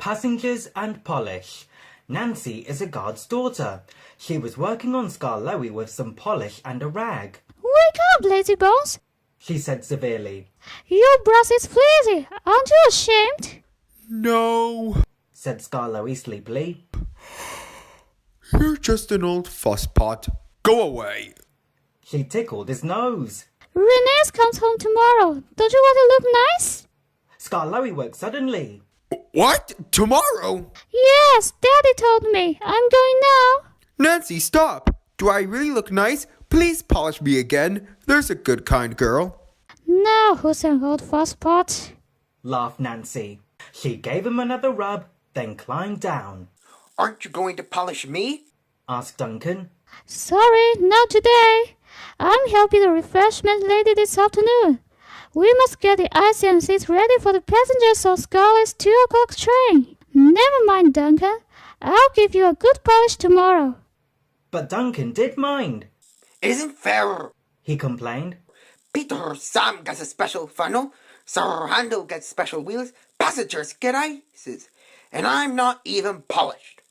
Passengers and polish. Nancy is a guard's daughter. She was working on Skarloey with some polish and a rag. Wake up, lazy bones, she said severely. Your brush is fleecy. Aren't you ashamed? No, said Skarloey sleepily. You're just an old fusspot. Go away. She tickled his nose. Renee's comes home tomorrow. Don't you want to look nice? Skarloey woke suddenly. What? Tomorrow? Yes, Daddy told me. I'm going now. Nancy, stop. Do I really look nice? Please polish me again. There's a good, kind girl. Now who's an old fusspot? Laughed Nancy. She gave him another rub, then climbed down. Aren't you going to polish me? Asked Duncan. Sorry, not today. I'm helping the refreshment lady this afternoon. We must get the ASIAMAH seats ready for the passengers on Scarlett's 2 o'clock train. Never mind, Duncan. I'll give you a good polish tomorrow. But Duncan did mind. It isn't fair. He complained. Peter Sam gets a special funnel. Sir Handel gets special wheels. Passengers get ices. And I'm not even polished.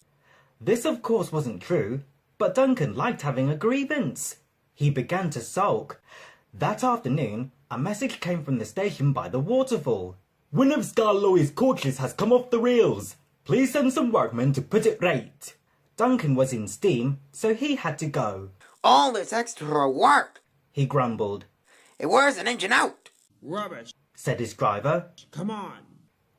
This of course wasn't true, but Duncan liked having a grievance. He began to sulk. That afternoon, a message came from the station by the waterfall. One of Skarloey's coaches has come off the rails. Please send some workmen to put it right. Duncan was in steam, so he had to go. All this extra work, he grumbled. It wears an engine out. Rubbish, said his driver. come on.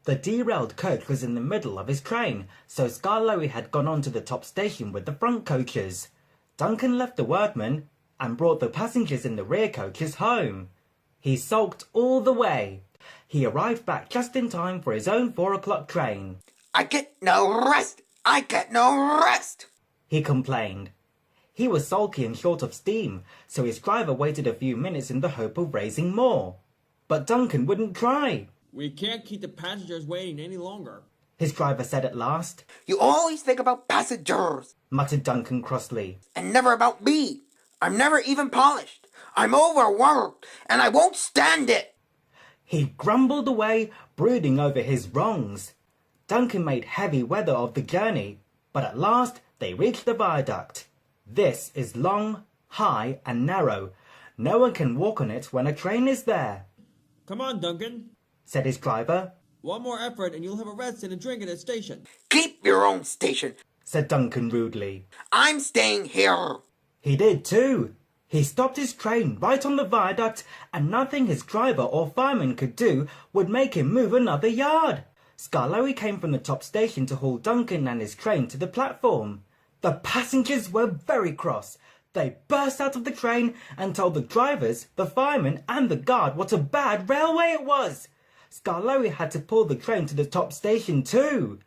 The derailed coach was in the middle of his train, so Skarloey had gone on to the top station with the front coaches. Duncan left the workmen and brought the passengers in the rear coaches home. He sulked all the way. He arrived back just in time for his own 4 o'clock train. I get no rest. I get no rest, he complained. He was sulky and short of steam, so his driver waited a few minutes in the hope of raising more. But Duncan wouldn't try. We can't keep the passengers waiting any longer. His driver said at last. You always think about passengers, muttered Duncan crossly. and never about me. I'm never even polished. I'm overworked, and I won't stand it. He grumbled away, brooding over his wrongs. Duncan made heavy weather of the journey, but at last they reached the viaduct. This is long, high, and narrow. No one can walk on it when a train is there. Come on, Duncan. Said his driver. One more effort and you'll have a rest and a drink at the station. Keep your own station. Said Duncan rudely. I'm staying here. He did too. He stopped his train right on the viaduct, and nothing his driver or fireman could do would make him move another yard. Skarloey came from the top station to haul Duncan and his train to the platform. The passengers were very cross. They burst out of the train and told the drivers, the firemen and the guard what a bad railway it was. Skarloey had to pull the train to the top station too.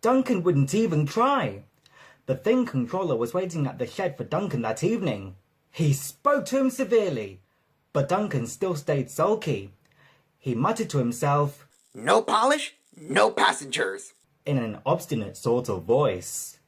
Duncan wouldn't even try. The Thing controller was waiting at the shed for Duncan that evening. He spoke to him severely, but Duncan still stayed sulky. He muttered to himself, No polish, no passengers. in an obstinate sort of voice.